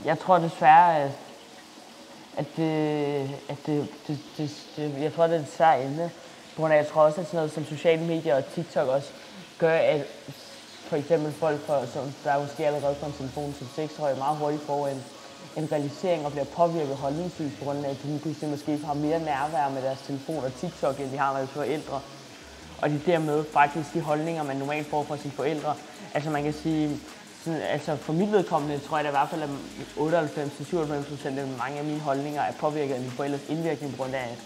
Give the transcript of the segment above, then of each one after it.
jeg tror desværre, jeg tror, det er et svært emne. På grund af, jeg tror også, at sådan noget som sociale medier og TikTok også gør, at for eksempel folk, der måske allerede på en telefon som 6-årige, meget hurtigt får en realisering og bliver påvirket holdningsvis, på grund af, at de pludselig måske har mere nærvær med deres telefon og TikTok, end de har med deres forældre. Og de dermed faktisk de holdninger, man normalt får fra sine forældre. Altså man kan sige, sådan, altså for mit vedkommende tror jeg da i hvert fald, at 98-97% af mange af mine holdninger er påvirket af mine forældres indvirkning, på grund af,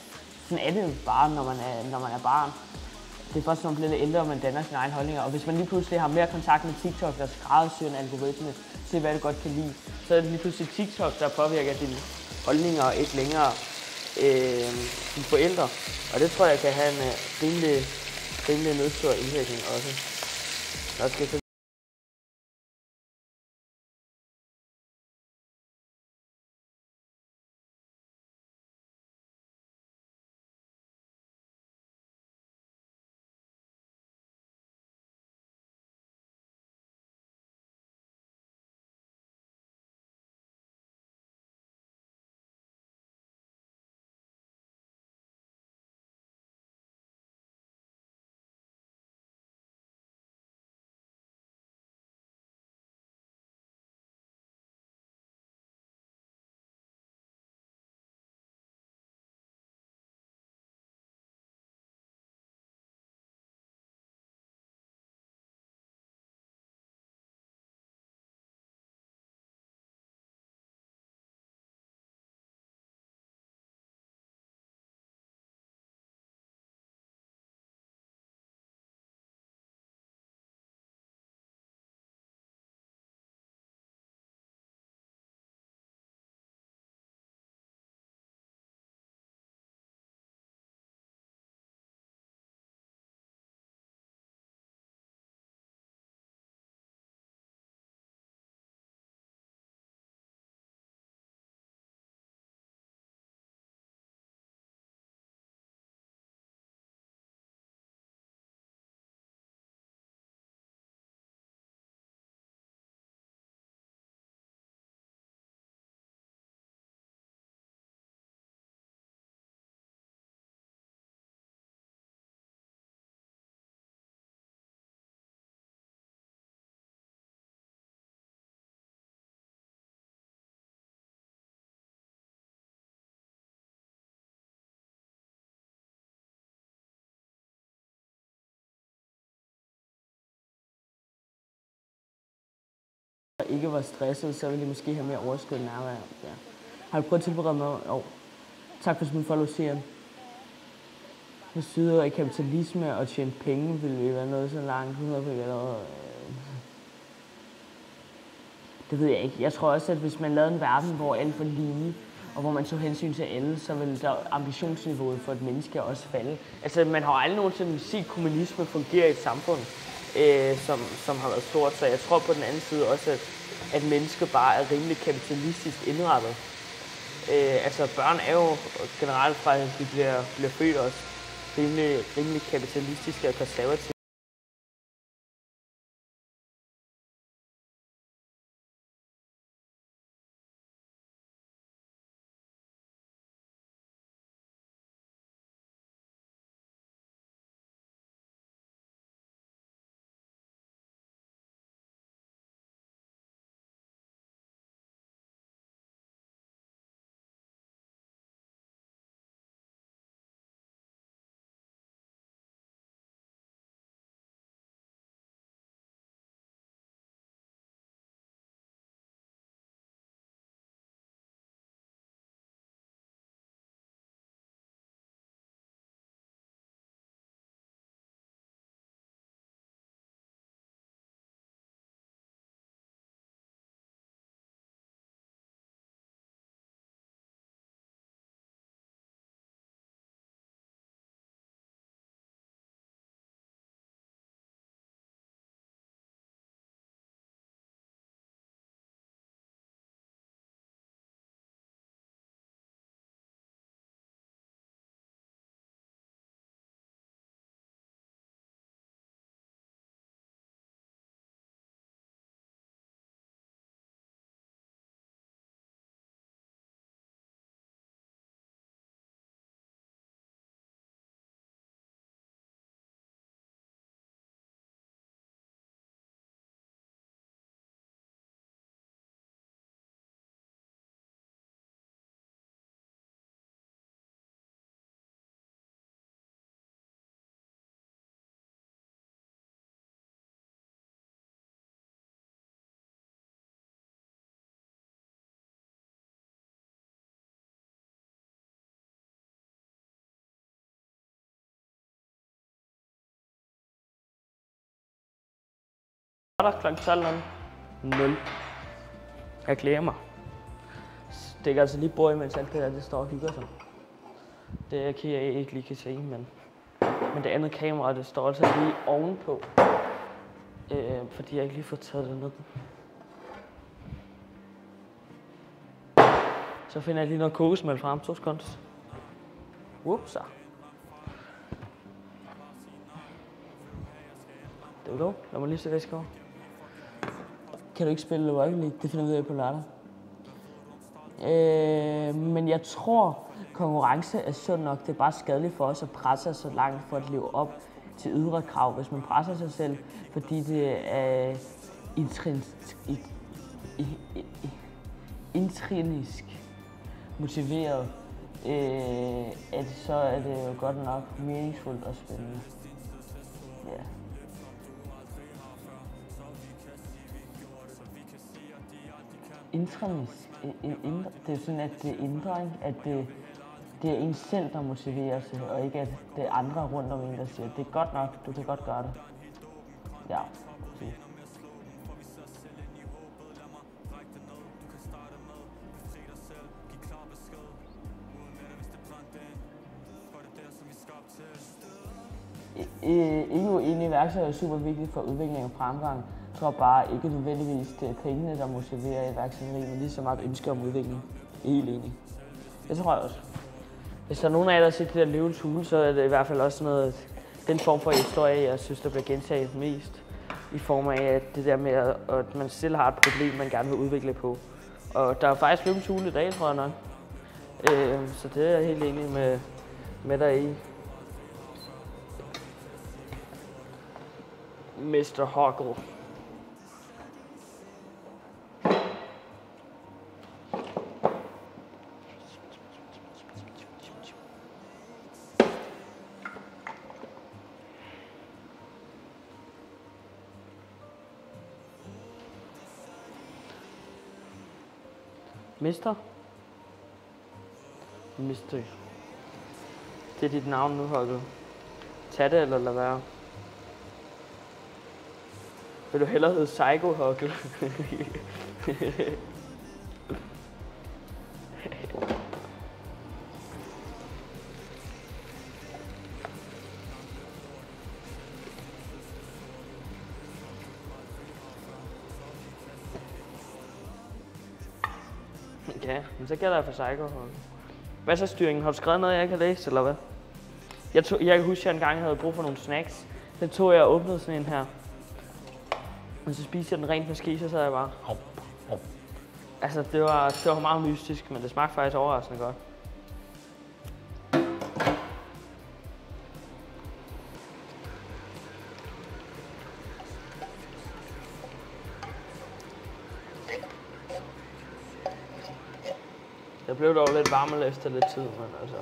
sådan er det jo bare, når man er barn. Det er først, når man bliver lidt ældre, og man danner sine egne holdninger. Og hvis man lige pludselig har mere kontakt med TikTok, der skræddersyr en algoritme, se hvad du godt kan lide, så er det lige pludselig TikTok, der påvirker dine holdninger, og ikke længere dine forældre. Og det tror jeg kan have en rimelig nedstor indvirkning også. Ikke var stresset, så ville de måske have mere overskud nærvær. Ja. Har du prøvet at tilberede mig? Jo. Tak for at follow serien. Jeg synes, at kapitalisme og tjene penge ville være noget så langt. Det ved jeg ikke. Jeg tror også, at hvis man lavede en verden, hvor alt var lige, og hvor man tog hensyn til alle, så ville der ambitionsniveauet for et menneske også falde. Altså, man har aldrig nogensinde set kommunisme fungere i et samfund, som har været stort. Så jeg tror på den anden side også, at mennesker bare er rimelig kapitalistisk indrettet. Altså, børn er jo generelt fra, at de bliver født også rimelig kapitalistiske og konservative. lørdag kl. 12.00. Jeg glæder mig. Det kan altså lige bo imens alt det der, det står og hygger sig. Det kan jeg ikke lige kan se, men det andet kamera, det står altså lige ovenpå. Fordi jeg ikke lige får taget det ned. Så finder jeg lige noget kokosmælk frem, 2 sekunder. Whoopsa. Det er jo. Lad mig lige se væske over. Kan du ikke spille Rocket League? Det finder vi ud af på lørdag. Men jeg tror, konkurrence er sund nok. Det er bare skadeligt for os at presse os så langt for at leve op til ydre krav. Hvis man presser sig selv, fordi det er intrinsisk motiveret, så er det jo godt nok meningsfuldt og spændende. Ja. Intrinsisk. Det er sådan, at det er indre, at det er en selv, der motiverer sig, og ikke at det er andre rundt om en, der siger, det er godt nok, du kan godt gøre det. Ja. Ikke uenig, iværksætter er super vigtigt for udvikling og fremgang. Jeg tror bare ikke nødvendigvis, det er pengene, der motiverer iværksætteri, men lige så meget ønske om udvikling. Helt enig. Det tror jeg også. Hvis der er nogen af jer, der har set det der Løvens Hule, så er det i hvert fald også noget, den form for historie, jeg synes, der bliver gentaget mest. I form af at det der med, at man selv har et problem, man gerne vil udvikle på. Og der er faktisk Løvens Hule i dag, tror jeg nok. Så det er jeg helt enig med dig i. Mr. Hoggle. Mister? Mister. Det er dit navn nu, Hoggle. Tag det eller lad være. Vil du hellere hedde Psycho Hoggle? Ja, men så gælder jeg for Psycho Hoggle. Hvad så styringen? Har du skrevet noget, jeg ikke har læst, eller hvad? Jeg kan huske, at jeg engang havde brug for nogle snacks. Den tog jeg og åbnede sådan en her. Og så spiste jeg den rent med ske, så sad jeg bare. Altså, det var meget mystisk, men det smagte faktisk overraskende godt. Jeg blev dog lidt varmere efter lidt tid, men altså.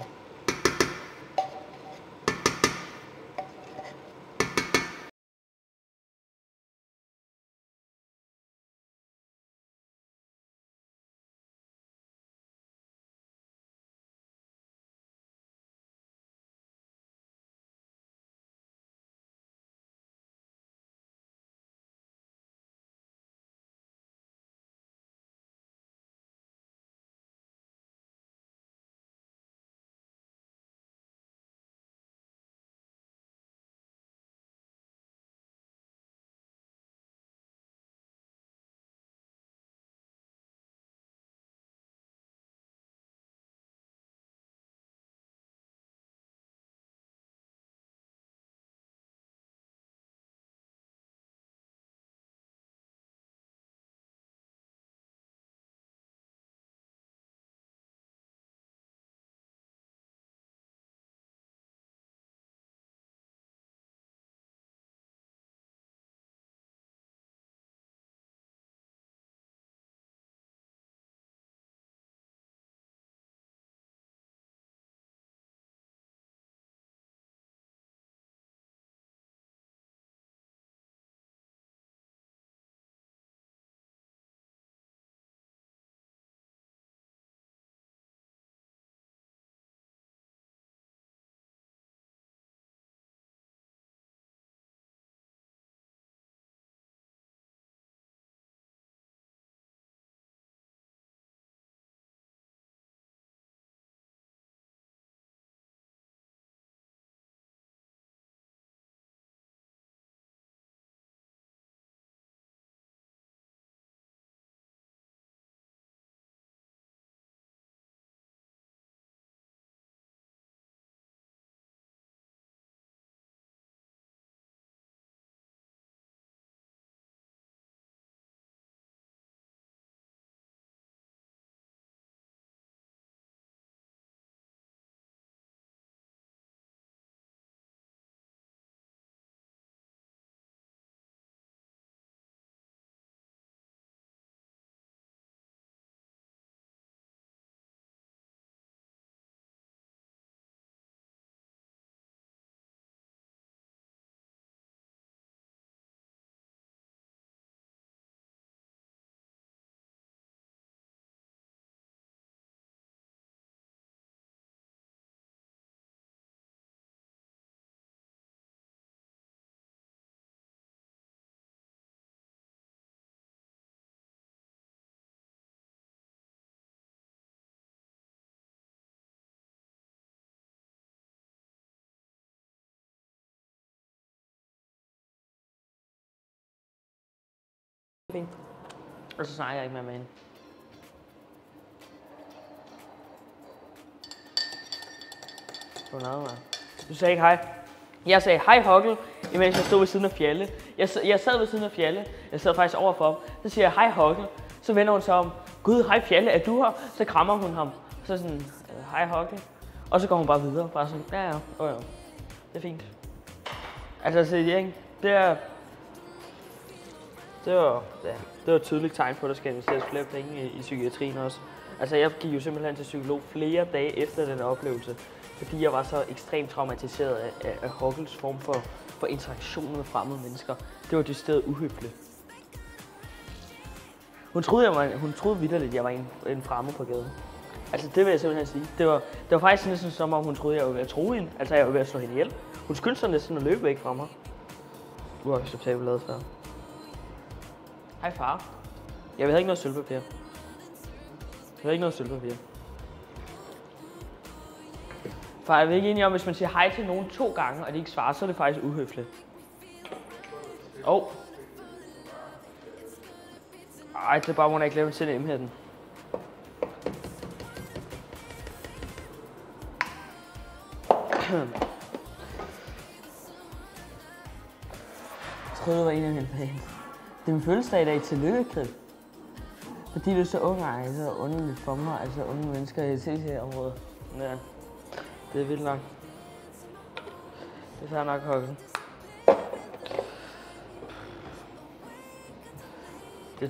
Fint. Og så snakker jeg ikke mere med hende. Du sagde ikke hej. Jeg sagde hej Hokkel, imens jeg stod ved siden af Fjalle. Jeg sad ved siden af Fjalle. Jeg sad faktisk overfor ham. Så siger jeg hej Hokkel. Så vender hun sig om. Gud, hej Fjalle, er du her? Så krammer hun ham. Så sådan, hej Hokkel. Og så går hun bare videre. Bare sådan, ja. Det er fint. Altså, så ikke? Det var et tydeligt tegn på, at der skal investeres flere penge i psykiatrien også. Altså, jeg gik jo simpelthen til psykolog flere dage efter den oplevelse, fordi jeg var så ekstremt traumatiseret af Hokkels form for interaktion med fremmede mennesker. Det var decideret uhyggeligt. Hun troede vitterligt, at jeg var en fremmed på gaden. Altså, det vil jeg simpelthen sige. Det var faktisk næsten som om, hun troede, at jeg var ved at tro hende. Altså, jeg var ved at slå hende ihjel. Hun skyndte sig næsten at løbe væk fra mig. Uacceptabel adfærd. Hej far. Jeg vil have ikke noget sølvpapir. Far, jeg vil ikke enige om, hvis man siger hej til nogen 2 gange, og de ikke svarer, så er det faktisk uhøfligt. Ej, det er bare, må jeg ikke lave til M-hætten. Jeg troede, det var en af mine pæne. Det er min fødselsdag i dag. Tillykke, Krib. Fordi du er så ung, ej, så underligt for mig, altså unge mennesker i CC-området. Ja, det er vildt nok. Det er fair nok, Hokkel. Det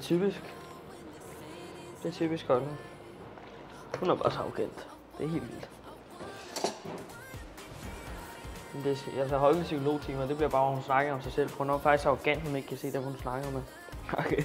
er typisk Hokkel. Hun er bare så arrogant. Det er helt vildt. Altså Hokkels psykologtimer, det bliver bare, hvor hun snakker om sig selv. Hun er faktisk arrogant, hun ikke kan se det, hun snakker med. Okay.